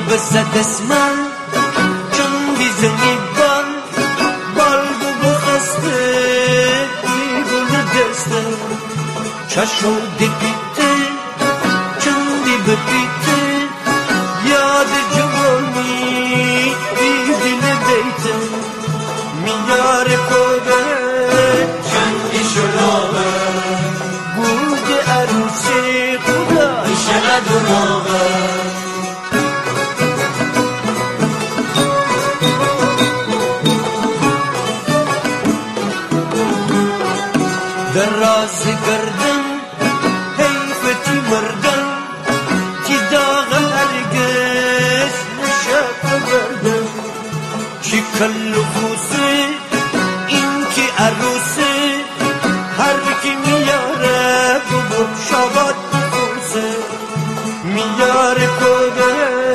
بزد اسمن چون بیزنی بان بالگو بخسته بیگل دسته چشو دی بیته چون دی ببیته یاد جوانی بیدل دیته میار کوبه چندی شلوغه بود عروسی خدا شلد و موقع در راز گردن حیفتی مردن تی داغ هرگز نشد بردن چی کل و خوزه این کی عروسه هر کی میاره ببون شابات بخوزه میاره کده